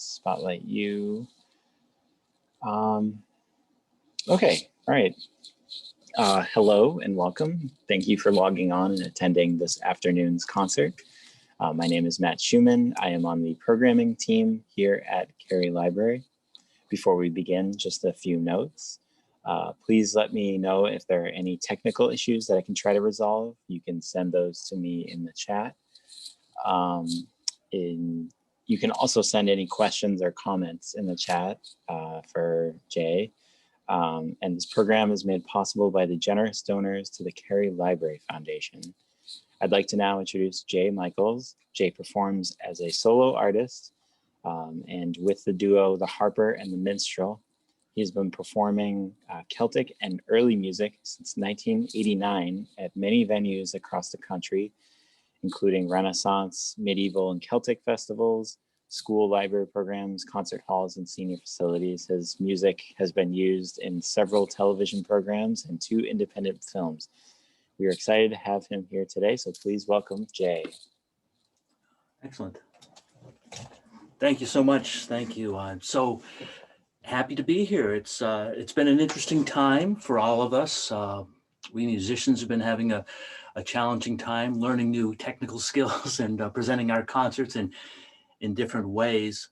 spotlight you. Okay, all right. Hello and welcome. Thank you for logging on and attending this afternoon's concert. My name is Matt Schumann. I am on the programming team here at Cary Library. Before we begin, just a few notes. Please let me know if there are any technical issues that I can try to resolve. You can send those to me in the chat. You can also send any questions or comments in the chat for Jay. And this program is made possible by the generous donors to the Cary Library Foundation. I'd like to now introduce Jay Michaels. Jay performs as a solo artist and with the duo, the Harper and The Minstrel. He's been performing Celtic and early music since 1989 at many venues across the country, including Renaissance, medieval and Celtic festivals, school library programs, concert halls, and senior facilities. His music has been used in several television programs and 2 independent films. We are excited to have him here today, so please welcome Jay. Excellent. Thank you so much. Thank you. I'm so happy to be here. It's been an interesting time for all of us. We musicians have been having a challenging time learning new technical skills and presenting our concerts in different ways.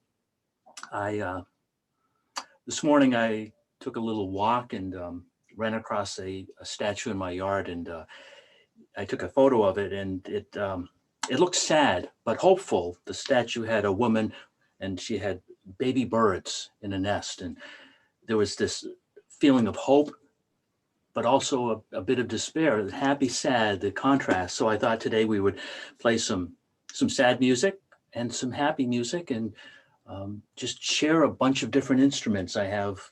This morning I took a little walk and ran across a statue in my yard, and I took a photo of it, and it looked sad but hopeful. The statue had a woman and she had baby birds in a nest, and there was this feeling of hope, but also a bit of despair, happy, sad, the contrast. So I thought today we would play some sad music and some happy music, and just share a bunch of different instruments. I have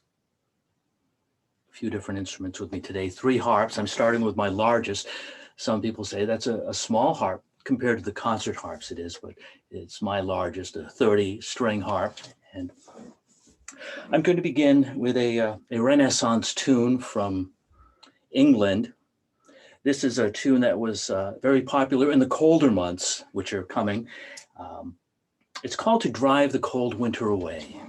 a few different instruments with me today, 3 harps. I'm starting with my largest. Some people say that's a small harp compared to the concert harps it is, but it's my largest, a 30-string harp. And I'm going to begin with a Renaissance tune from England. This is a tune that was very popular in the colder months, which are coming. It's called To Drive the Cold Winter Away.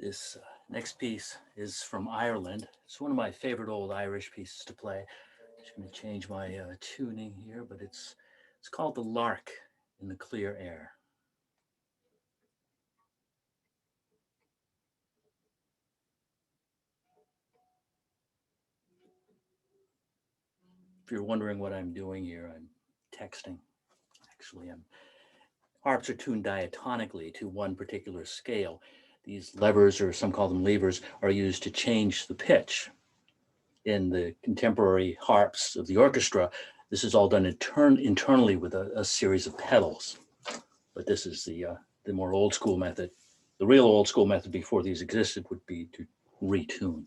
This next piece is from Ireland. It's one of my favorite old Irish pieces to play. Just going to change my tuning here, but it's called the Lark in the Clear Air. If you're wondering what I'm doing here, I'm texting. Actually, harps are tuned diatonically to one particular scale. These levers, or some call them levers, are used to change the pitch. In the contemporary harps of the orchestra, this is all done internally with a series of pedals. But this is the more old school method. The real old school method before these existed would be to retune.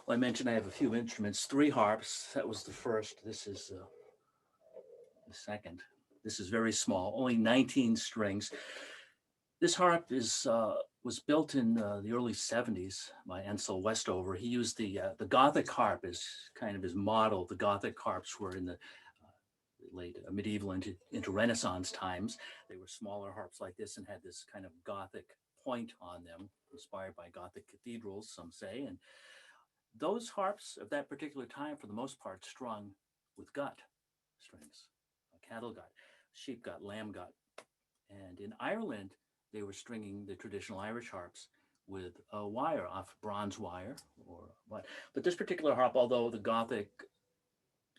Well, I mentioned I have a few instruments, 3 harps. That was the first. This is the second. This is very small, only 19 strings. This harp was built in the early 70s by Ansel Westover. He used the Gothic harp as kind of his model. The Gothic harps were in the late medieval into Renaissance times. They were smaller harps like this and had this kind of Gothic point on them, inspired by Gothic cathedrals, some say. And those harps of that particular time, for the most part, strung with gut strings, cattle gut, sheep gut, lamb gut. And in Ireland, they were stringing the traditional Irish harps with a wire, off bronze wire or what. But this particular harp, although the Gothic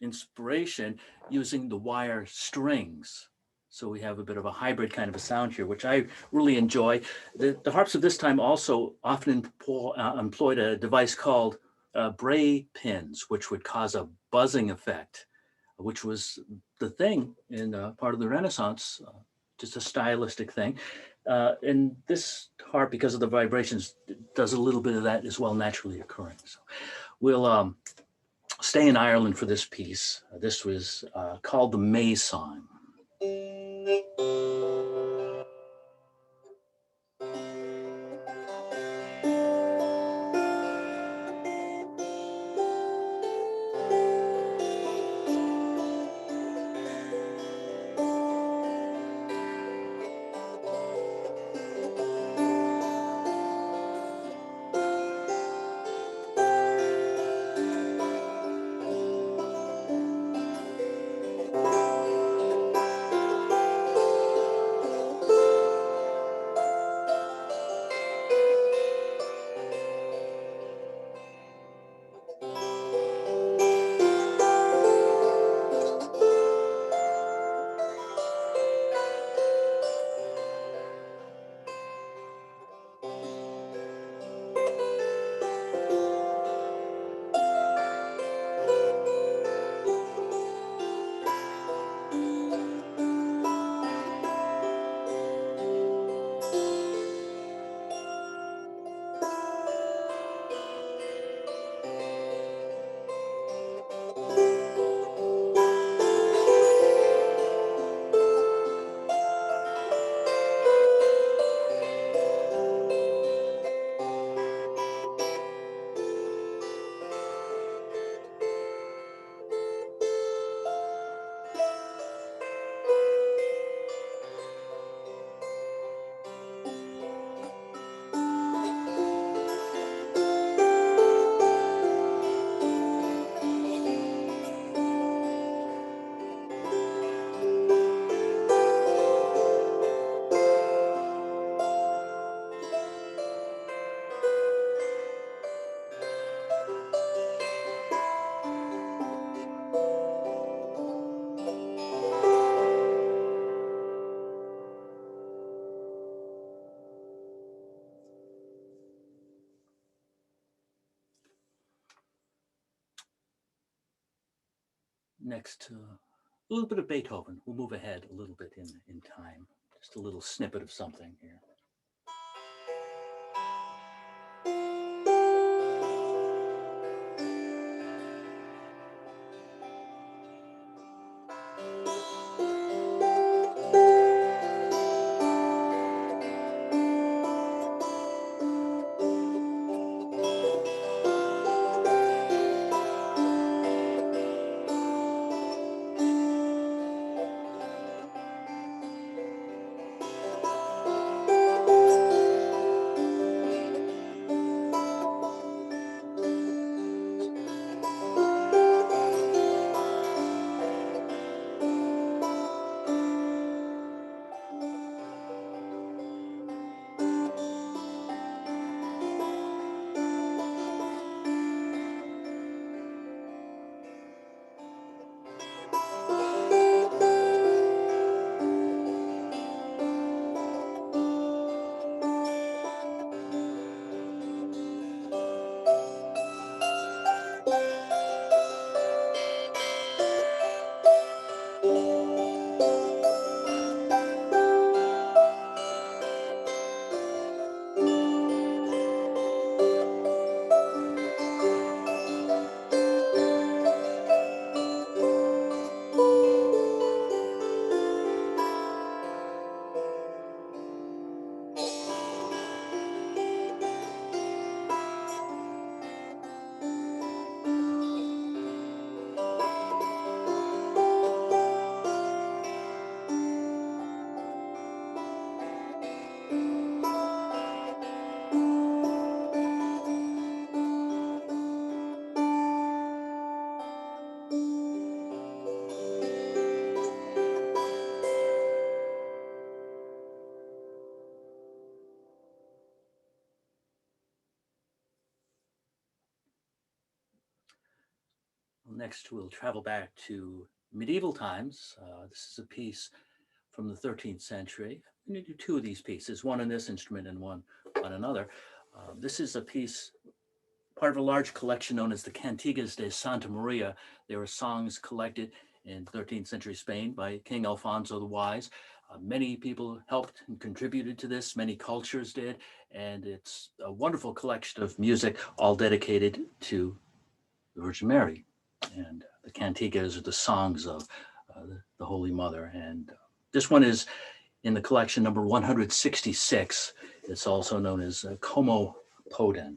inspiration, using the wire strings. So we have a bit of a hybrid kind of a sound here, which I really enjoy. The harps of this time also often employed a device called bray pins, which would cause a buzzing effect, which was the thing in part of the Renaissance, just a stylistic thing. And this harp, because of the vibrations, does a little bit of that as well, naturally occurring. So we'll stay in Ireland for this piece. This was called the May Song. Next, a little bit of Beethoven. We'll move ahead a little bit in time. Just a little snippet of something here. Next, we'll travel back to medieval times. This is a piece from the 13th century. I'm going to do two of these pieces, one on this instrument and one on another. This is a piece, part of a large collection known as the Cantigas de Santa Maria. They were songs collected in 13th century Spain by King Alfonso the Wise. Many people helped and contributed to this, many cultures did, and it's a wonderful collection of music, all dedicated to the Virgin Mary. And the cantigas are the songs of the Holy Mother. And this one is in the collection number 166. It's also known as Como Poden.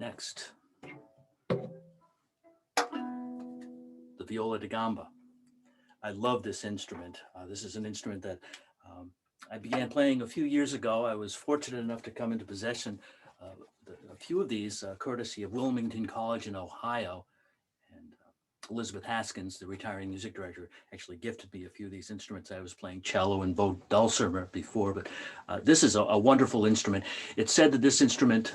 Next, the Viola Da Gamba. I love this instrument. This is an instrument that I began playing a few years ago. I was fortunate enough to come into possession of a few of these, courtesy of Wilmington College in Ohio. And Elizabeth Haskins, the retiring music director, actually gifted me a few of these instruments. I was playing cello and bow dulcimer before, but this is a wonderful instrument. It's said that this instrument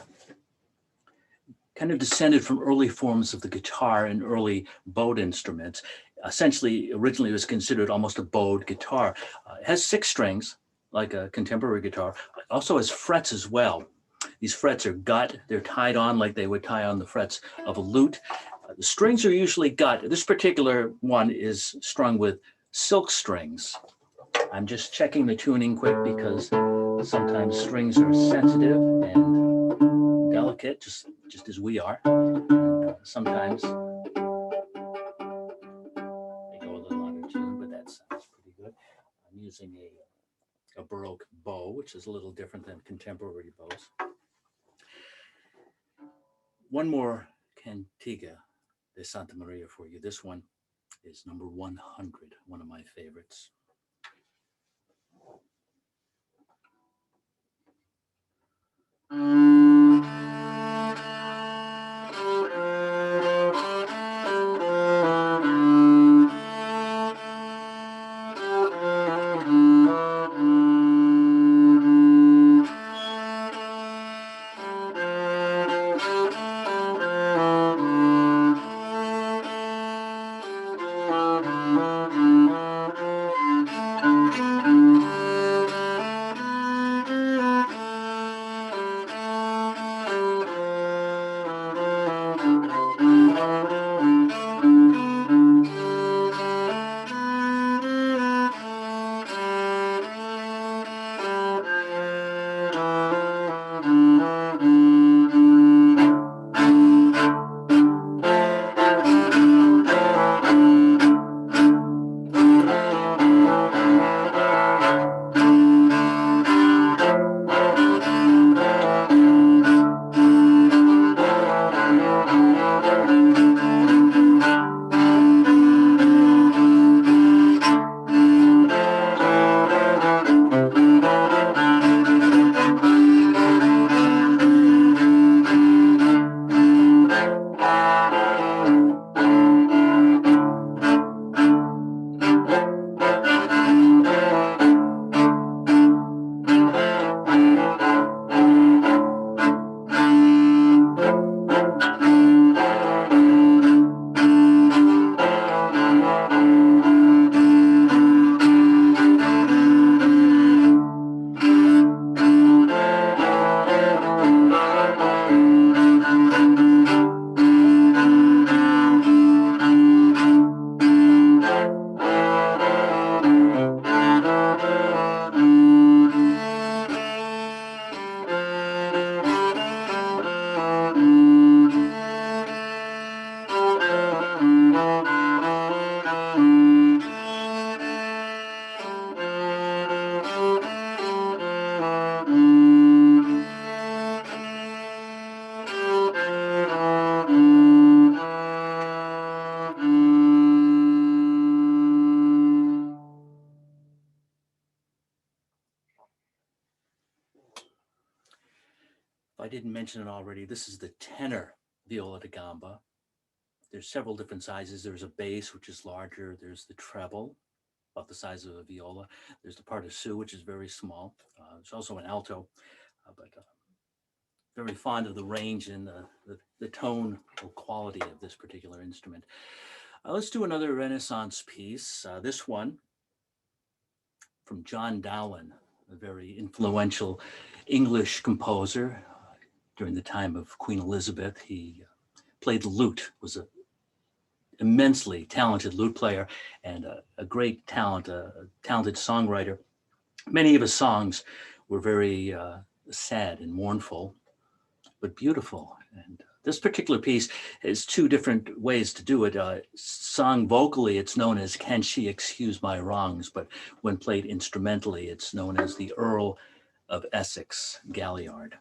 kind of descended from early forms of the guitar and early bowed instruments. Essentially, originally it was considered almost a bowed guitar. It has 6 strings, like a contemporary guitar. It also has frets as well. These frets are gut. They're tied on like they would tie on the frets of a lute. The strings are usually gut. This particular one is strung with silk strings. I'm just checking the tuning quick because sometimes strings are sensitive and delicate, just as we are. And sometimes they go a little out of tune, but that sounds pretty good. I'm using a Baroque bow, which is a little different than contemporary bows. One more Cantiga de Santa Maria for you. This one is number 100, one of my favorites. If I didn't mention it already, this is the tenor Viola da Gamba. There's several different sizes. There's a bass, which is larger. There's the treble, about the size of a viola. There's the partisu, which is very small. There's also an alto, but very fond of the range and the tone or quality of this particular instrument. Let's do another Renaissance piece. This one from John Dowland, a very influential English composer. During the time of Queen Elizabeth, he played the lute, was an immensely talented lute player and a great talent, a talented songwriter. Many of his songs were very sad and mournful, but beautiful. And this particular piece has 2 different ways to do it. Sung vocally, it's known as Can She Excuse My Wrongs? But when played instrumentally, it's known as the Earl of Essex Galliard.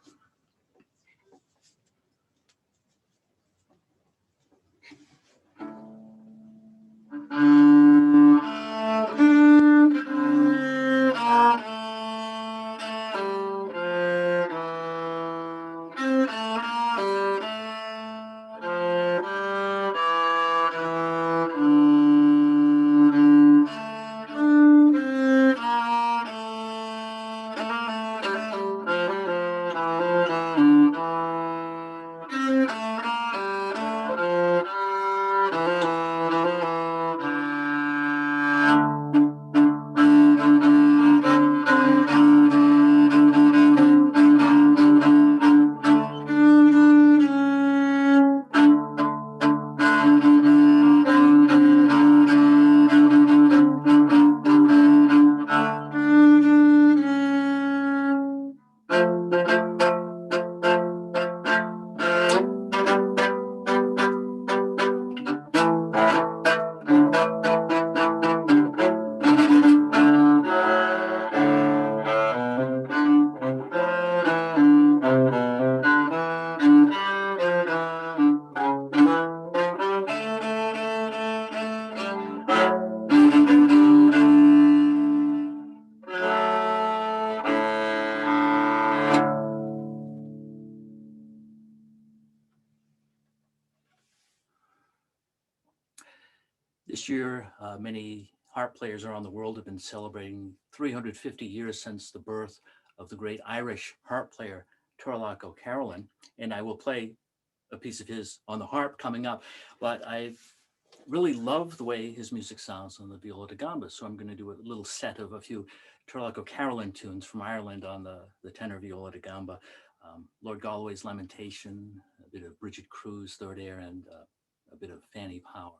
This year, many harp players around the world have been celebrating 350 years since the birth of the great Irish harp player, Lark Carolyn, and I will play a piece of his on the harp coming up, but I really love the way his music sounds on the Viola Da Gamba, so I'm going to do a little set of a few Lark Carolyn tunes from Ireland on the tenor Viola Da Gamba. Lord Galway's Lamentation, a bit of Bridget Crew's Third Air, and a bit of Fanny Power.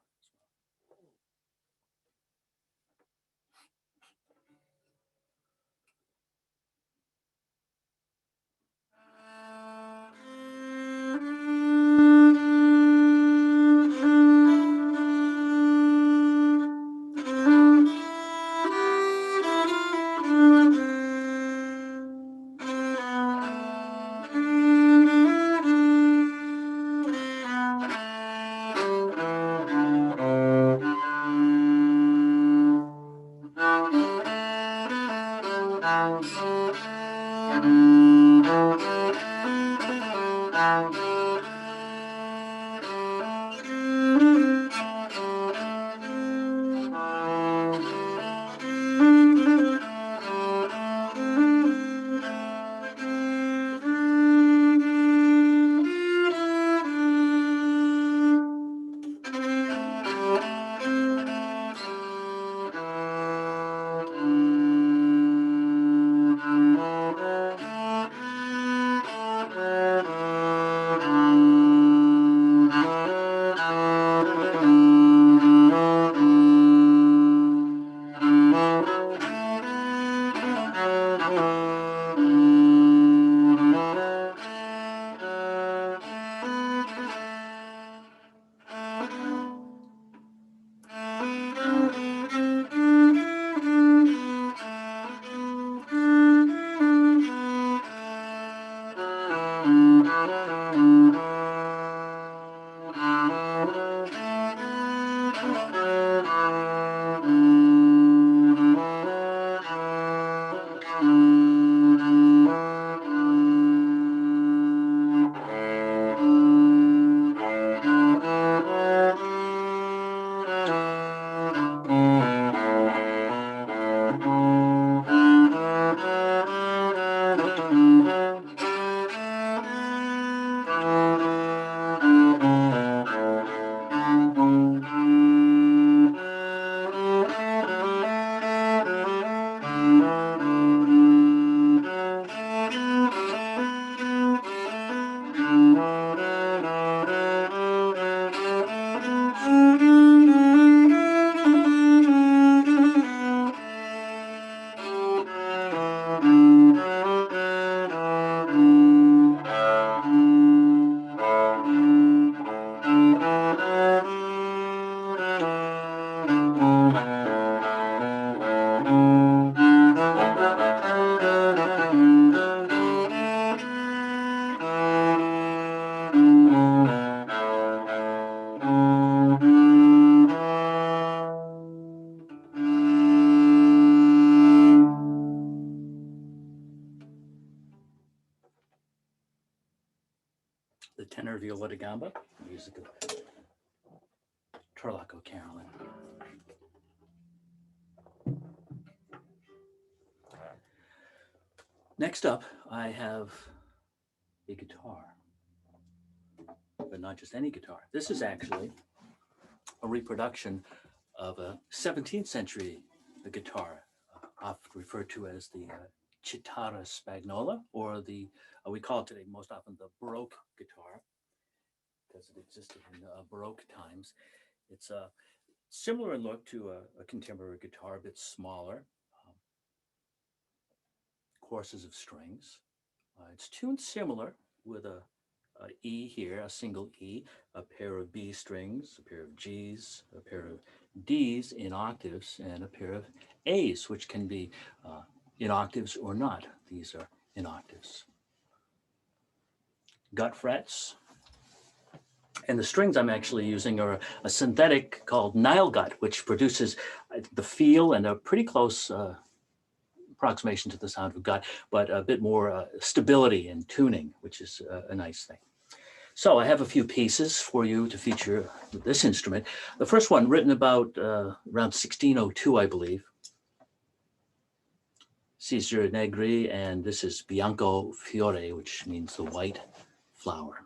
The tenor Viola Da Gamba, music of Lark Carolyn. Next up, I have a guitar, but not just any guitar. This is actually a reproduction of a 17th century guitar, often referred to as the Chitarra Spagnola, or the, we call it today most often the Baroque guitar, because it existed in Baroque times. It's a similar in look to a contemporary guitar, a bit smaller, courses of strings. It's tuned similar with a E here, a single E, a pair of B strings, a pair of Gs, a pair of Ds in octaves, and a pair of As, which can be in octaves or not. These are in octaves. Gut frets. And the strings I'm actually using are a synthetic called Nile gut, which produces the feel and a pretty close approximation to the sound of gut, but a bit more stability and tuning, which is a nice thing. So I have a few pieces for you to feature this instrument. The first one written about around 1602, I believe. Caesar Negri, and this is Bianco Fiore, which means the white flower.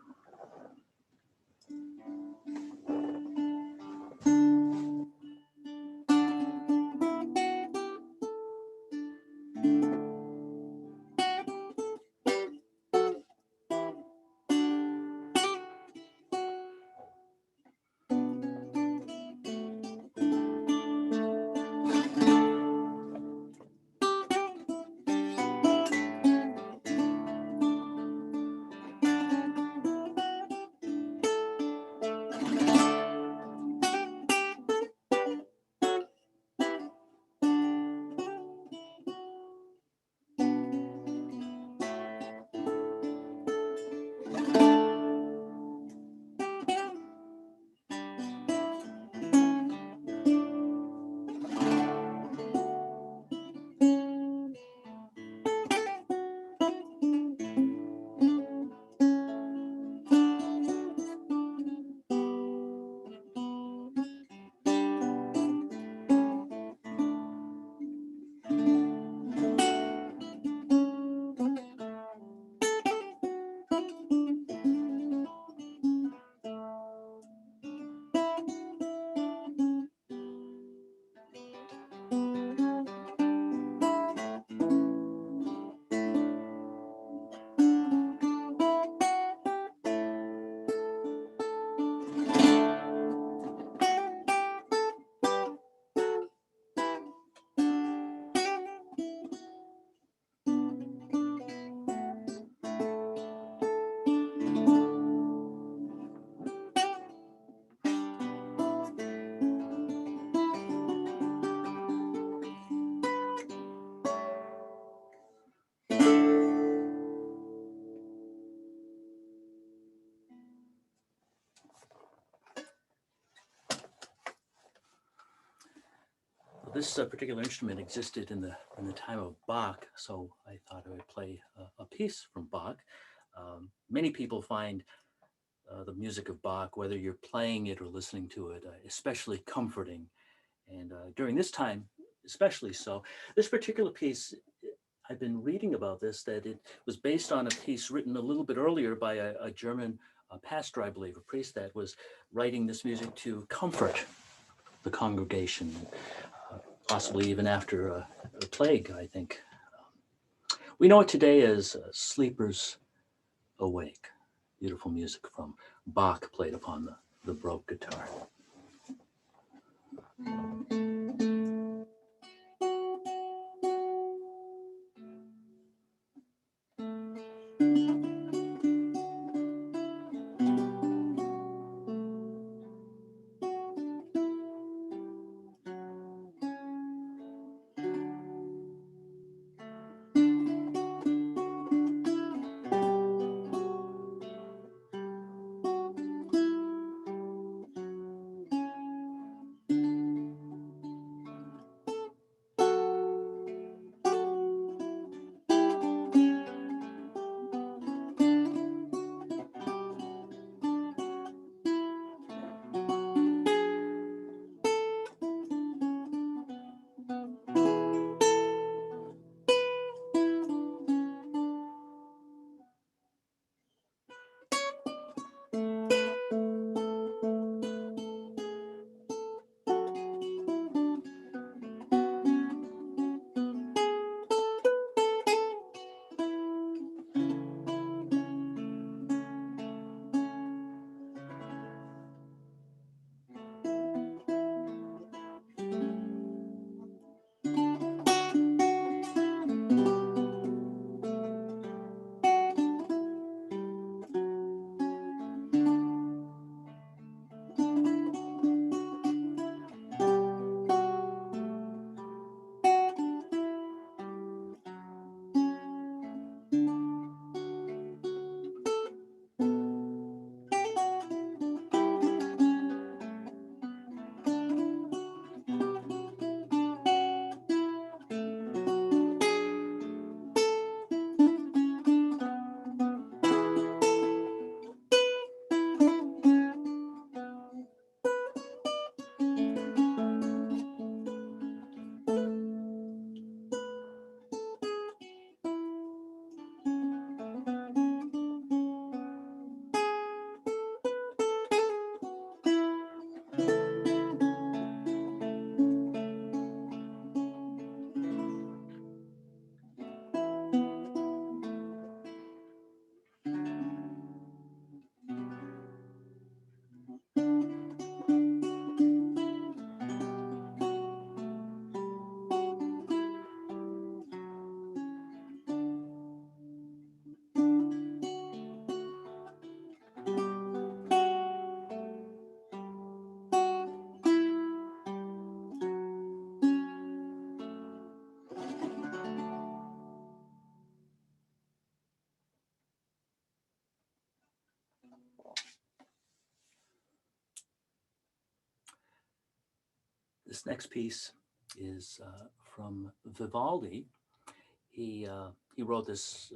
This particular instrument existed in the time of Bach, so I thought I would play a piece from Bach. Many people find the music of Bach, whether you're playing it or listening to it, especially comforting. And during this time, especially so. This particular piece, I've been reading about this, that it was based on a piece written a little bit earlier by a German pastor, I believe, a priest that was writing this music to comfort the congregation, possibly even after a plague, I think. We know it today as Sleepers Awake. Beautiful music from Bach played upon the Baroque guitar. This next piece is from Vivaldi. He wrote this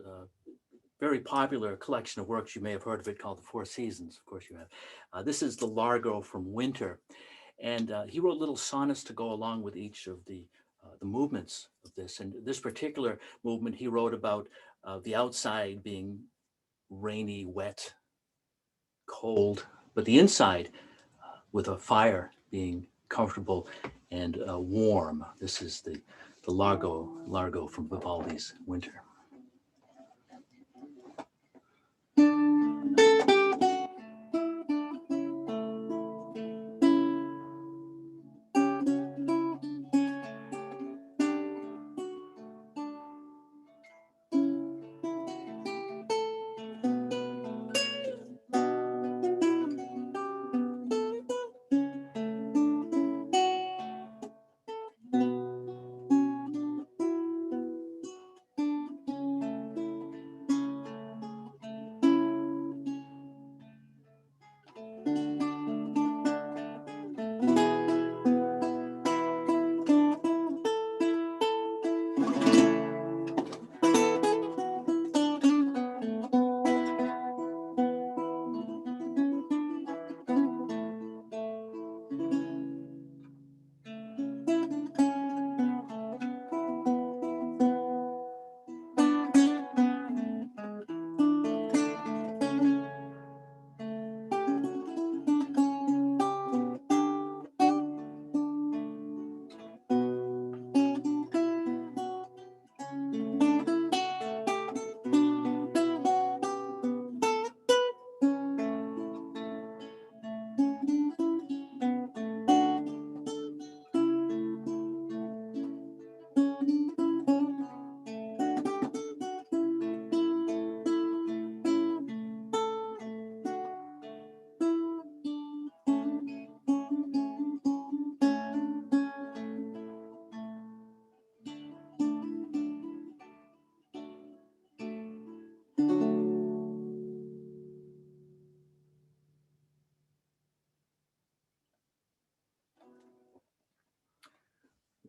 very popular collection of works. You may have heard of it, called The Four Seasons. Of course you have. This is the Largo from Winter. And he wrote little sonnets to go along with each of the movements of this. And this particular movement, he wrote about the outside being rainy, wet, cold, but the inside with a fire being comfortable and warm. This is the Largo from Vivaldi's Winter.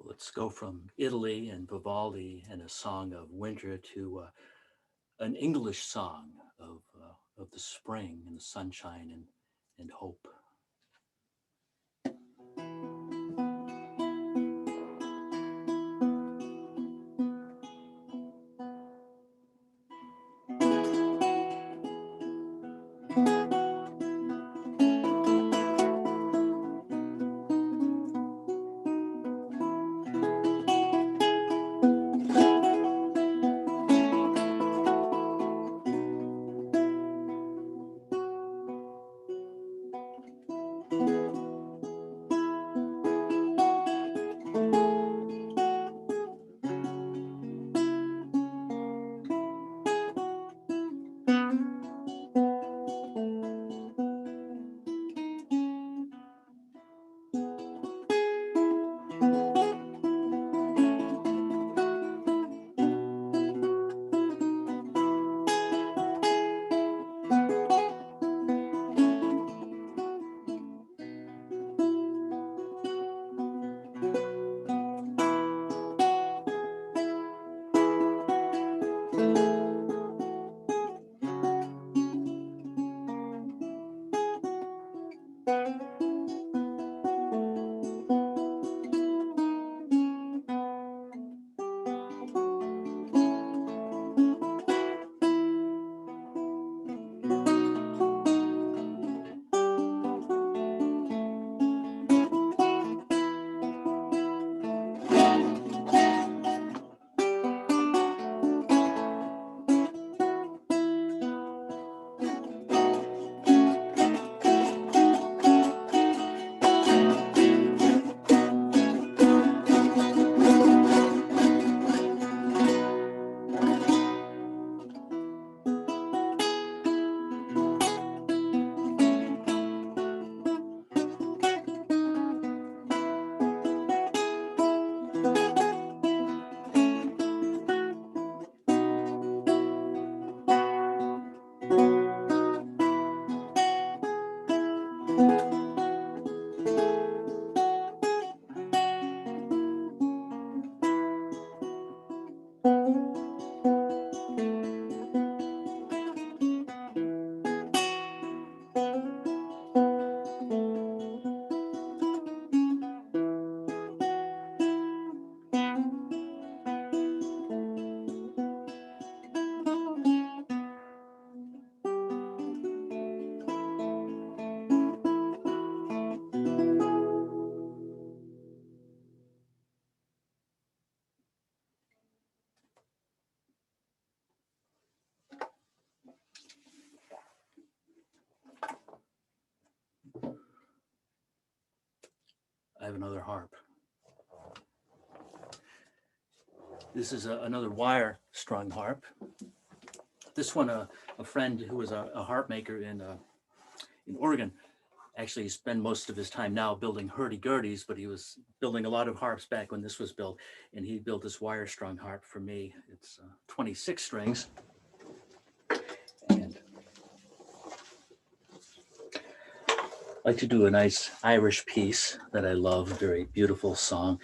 Let's go from Italy and Vivaldi and a song of winter to an English song of the spring and the sunshine and hope. have another harp. This is another wire strung harp. This one, a friend who was a harp maker in Oregon, actually spent most of his time now building hurdy-gurdies, but he was building a lot of harps back when this was built, and he built this wire-strung harp for me. It's 26 strings. And I like to do a nice Irish piece that I love, a very beautiful song.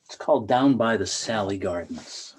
It's called Down by the Sally Gardens.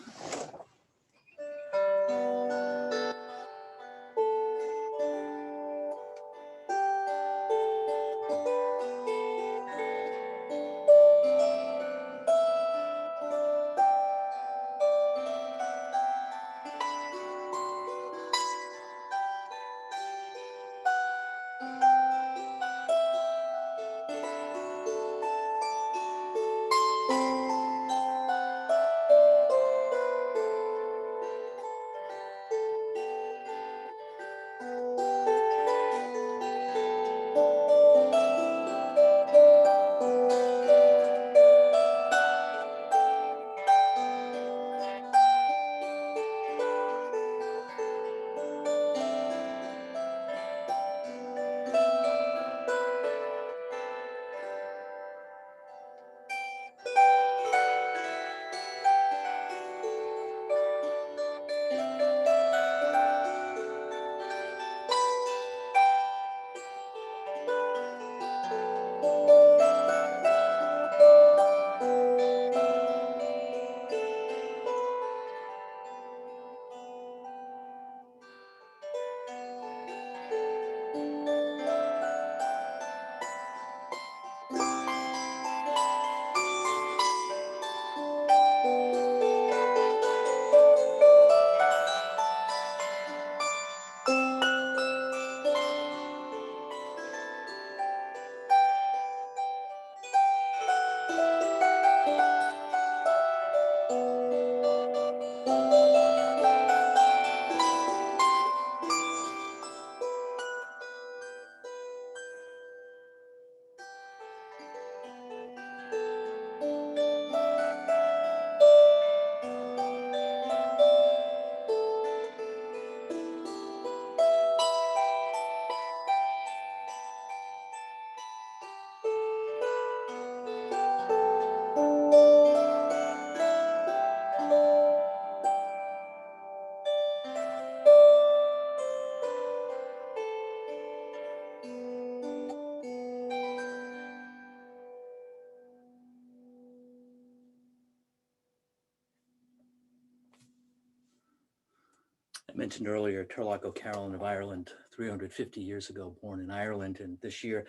I mentioned earlier Turlough O'Carolan of Ireland, 350 years ago, born in Ireland, and this year,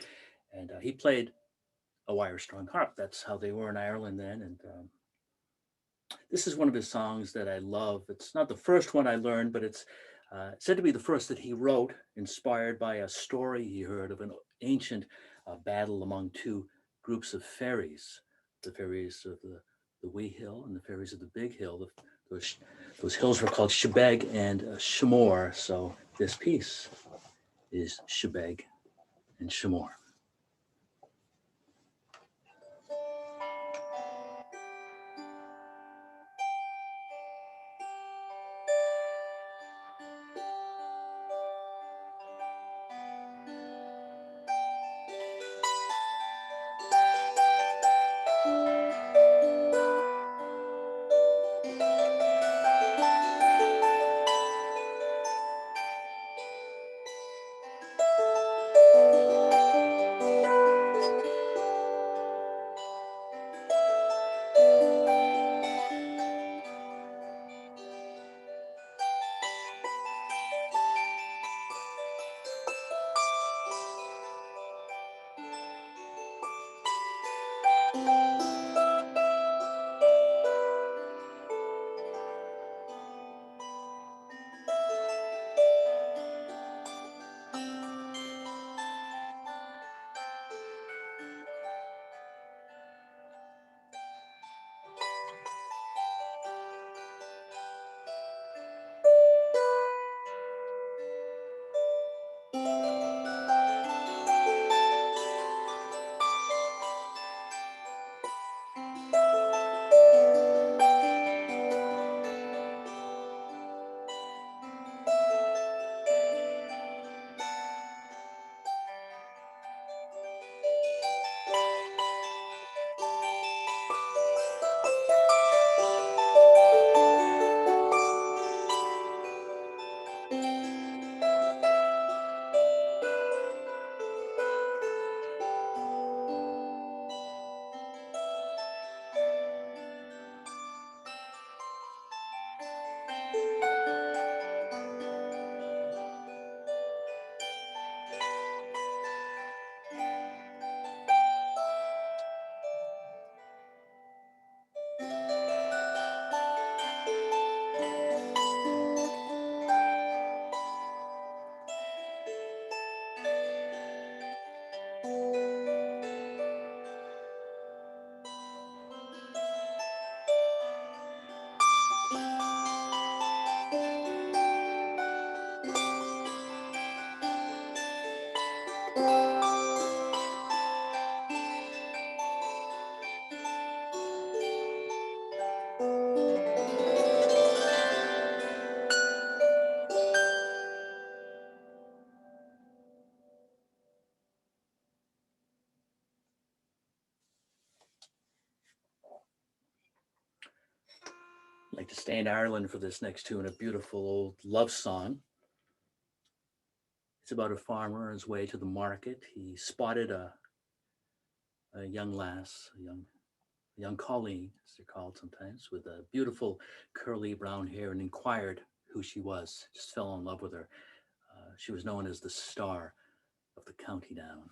and he played a wire-strung harp. That's how they were in Ireland then. And this is one of his songs that I love. It's not the first one I learned, but it's said to be the first that he wrote, inspired by a story he heard of an ancient battle among two groups of fairies, the fairies of the wee hill and the fairies of the big hill. Those hills were called Shebeg and Shemore. So this piece is Shebeg and Shemore. like to stay in Ireland for this next tune, a beautiful old love song. It's about a farmer on his way to the market. He spotted a young lass, a young colleen, as they're called sometimes, with a beautiful curly brown hair, and inquired who she was. Just fell in love with her. She was known as the star of the county down.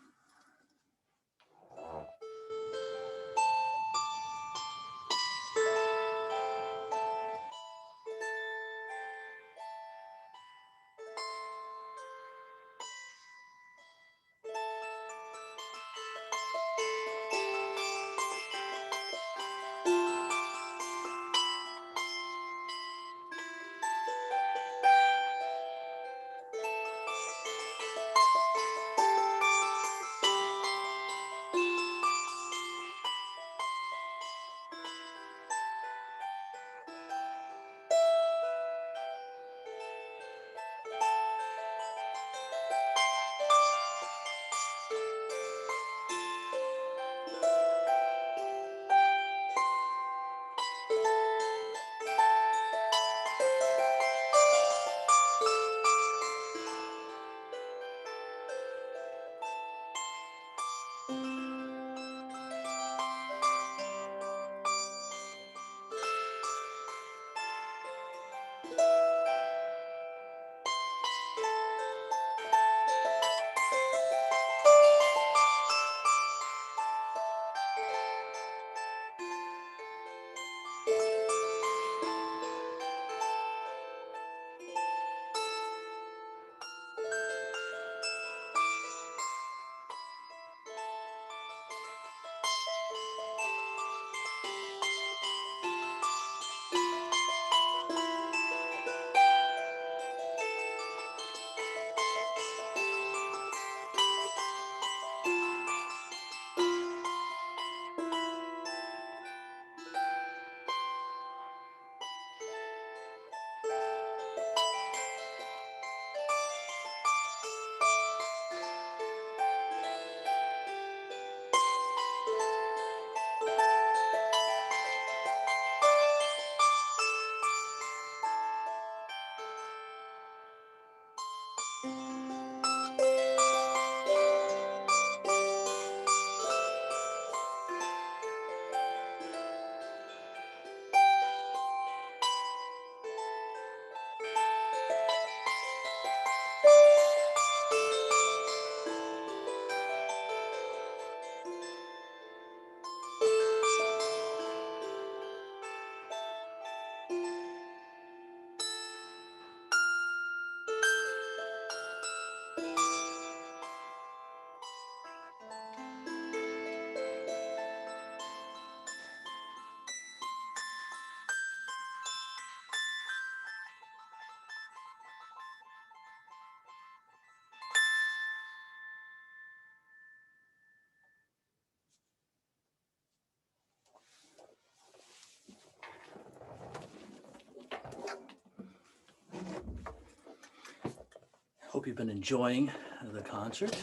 Hope you've been enjoying the concert.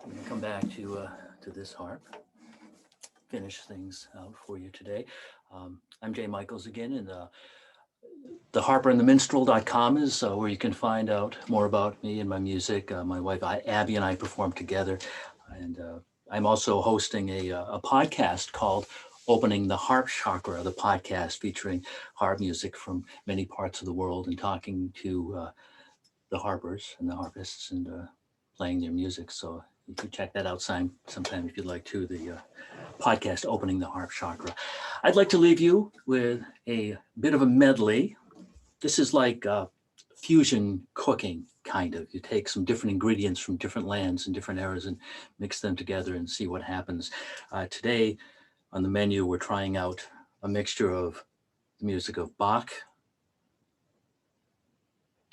We can come back to this harp, finish things out for you today. I'm Jay Michaels again, and the Harper and The Minstrel.com is where you can find out more about me and my music. My wife Abby and I perform together, and I'm also hosting a podcast called Opening the Harp Chakra, the podcast featuring harp music from many parts of the world and talking to the harpers and the harpists and playing their music. So you can check that out sometime if you'd like to, the podcast Opening the Harp Chakra. I'd like to leave you with a bit of a medley. This is like fusion cooking, kind of. You take some different ingredients from different lands and different eras and mix them together and see what happens. Today on the menu, we're trying out a mixture of the music of Bach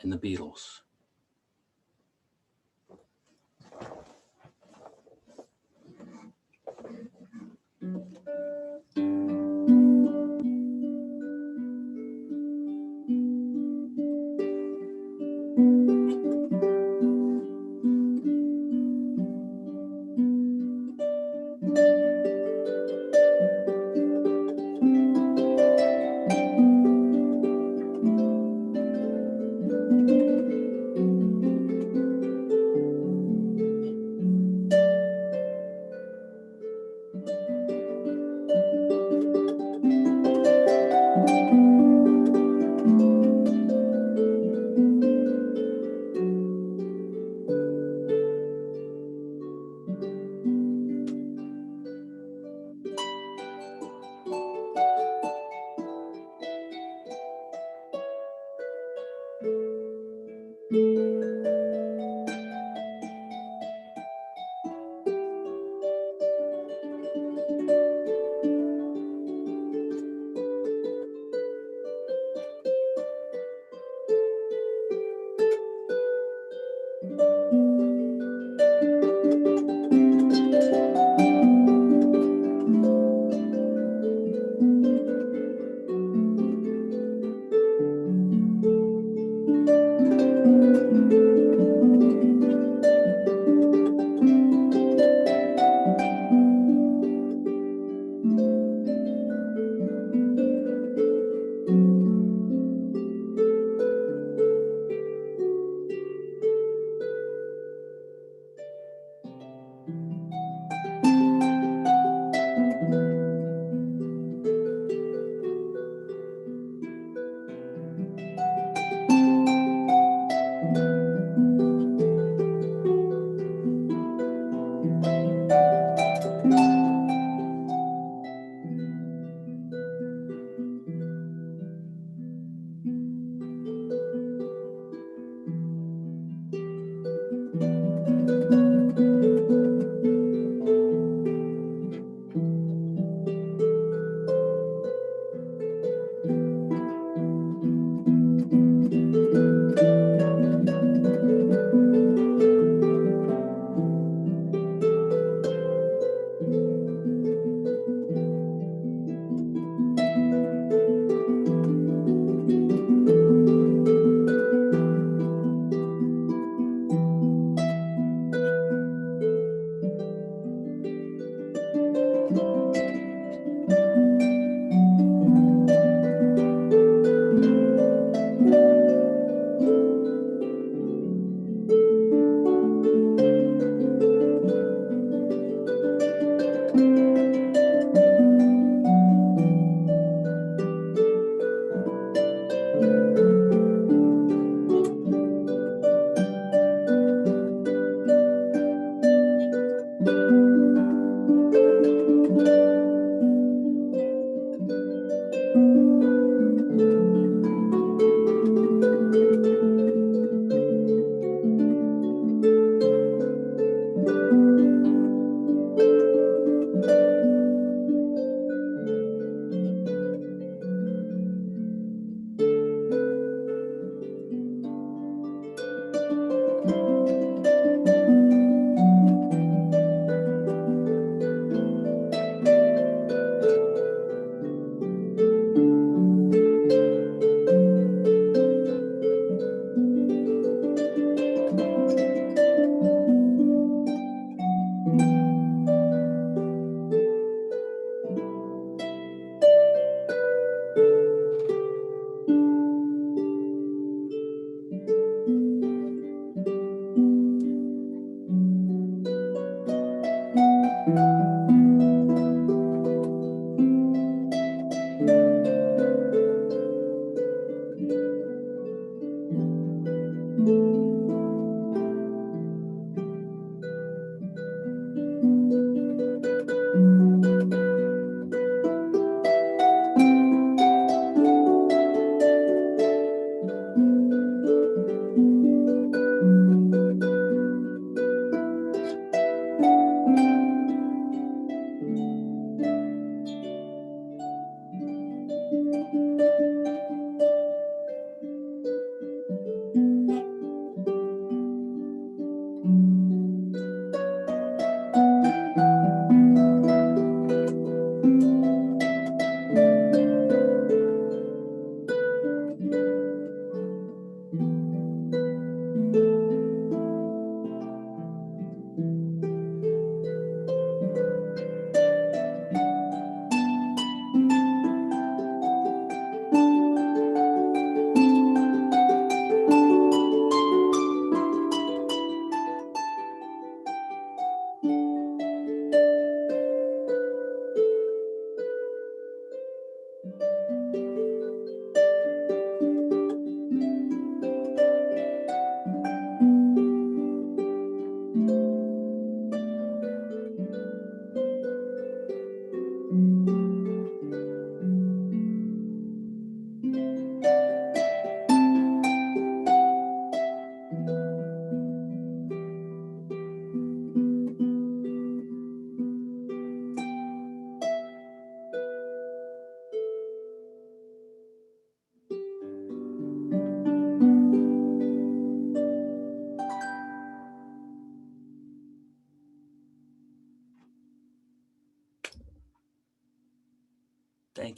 and the Beatles.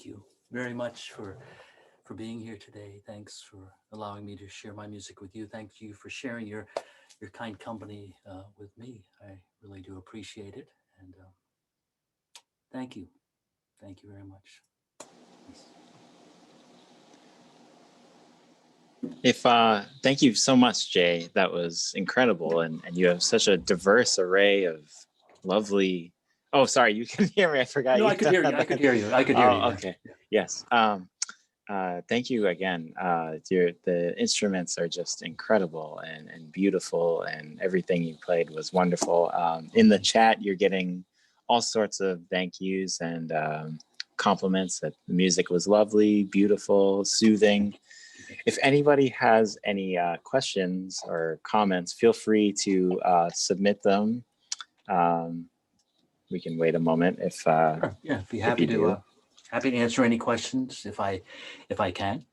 thank you very much for being here today. Thanks for allowing me to share my music with you. Thank you for sharing your kind company with me. I really do appreciate it. And thank you. Thank you very much. Thank you so much, Jay. That was incredible. And you have such a diverse array of lovely. Oh, sorry, you can hear me. I forgot. No, I could hear you. I could hear you. I could hear you. Okay. Yes. Thank you again. The instruments are just incredible and beautiful, and everything you played was wonderful. In the chat, you're getting all sorts of thank yous and compliments that the music was lovely, beautiful, soothing. If anybody has any questions or comments, feel free to submit them. We can wait a moment if Sure. Yeah, be happy to answer any questions if I can.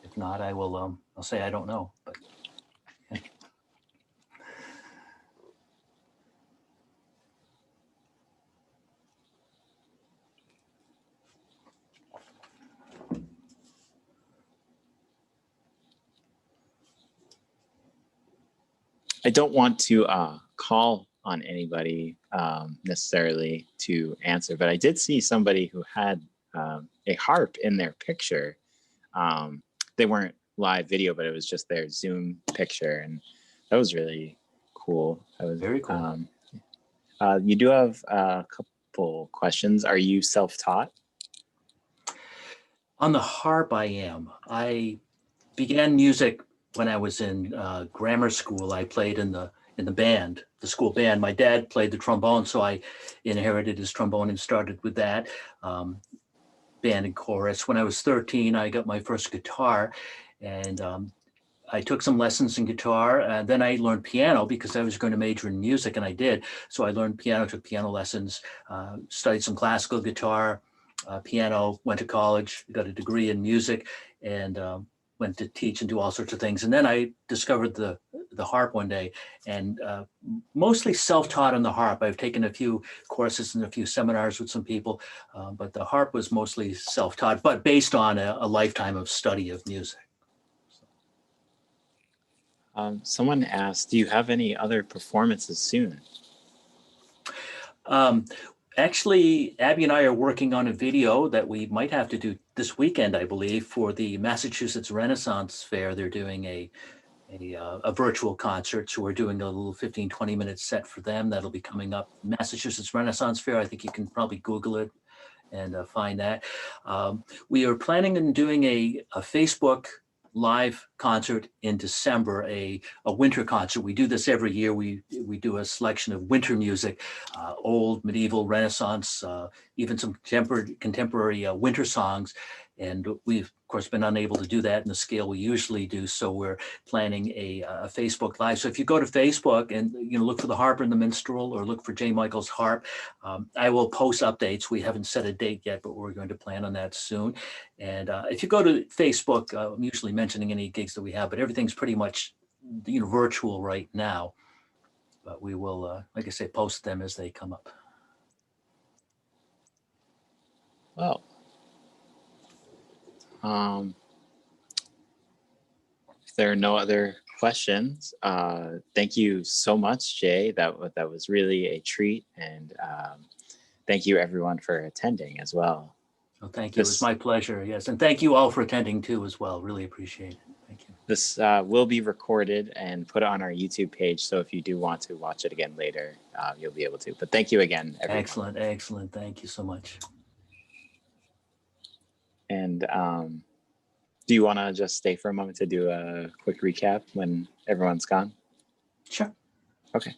If not, I will. I'll say I don't know. But yeah. I don't want to call on anybody necessarily to answer, but I did see somebody who had a harp in their picture. They weren't live video, but it was just their Zoom picture, and that was really cool. That was very cool. You do have a couple questions. Are you self-taught? On the harp, I am. I began music when I was in grammar school. I played in the band, the school band. My dad played the trombone, so I inherited his trombone and started with that. Band and chorus. When I was 13, I got my first guitar, and I took some lessons in guitar. And then I learned piano because I was going to major in music, and I did. So I learned piano, took piano lessons, studied some classical guitar, piano, went to college, got a degree in music, and went to teach and do all sorts of things. And then I discovered the harp one day, and mostly self-taught on the harp. I've taken a few courses and a few seminars with some people, but the harp was mostly self-taught, but based on a lifetime of study of music. Someone asked, do you have any other performances soon? Actually, Abby and I are working on a video that we might have to do this weekend, I believe, for the Massachusetts Renaissance Fair. They're doing a virtual concert, so we're doing a little 15, 20-minute set for them. That'll be coming up. Massachusetts Renaissance Fair, I think you can probably Google it and find that. We are planning on doing a Facebook live concert in December, a winter concert. We do this every year. We do a selection of winter music, old, medieval, Renaissance, even some contemporary winter songs. And we've, of course, been unable to do that in the scale we usually do. So we're planning a Facebook Live. So if you go to Facebook and look for the Harper and the Minstrel, or look for J. Michael's Harp, I will post updates. We haven't set a date yet, but we're going to plan on that soon. And if you go to Facebook, I'm usually mentioning any gigs that we have, but everything's pretty much virtual right now. But we will, like I say, post them as they come up. Well, if there are no other questions, thank you so much, Jay. That was really a treat, and thank you everyone for attending as well. Well, thank you. It was my pleasure. Yes, and thank you all for attending too as well. Really appreciate it. Thank you. This will be recorded and put on our YouTube page, so if you do want to watch it again later, you'll be able to. But thank you again, everyone. Excellent, excellent. Thank you so much. And do you want to just stay for a moment to do a quick recap when everyone's gone? Sure. Okay.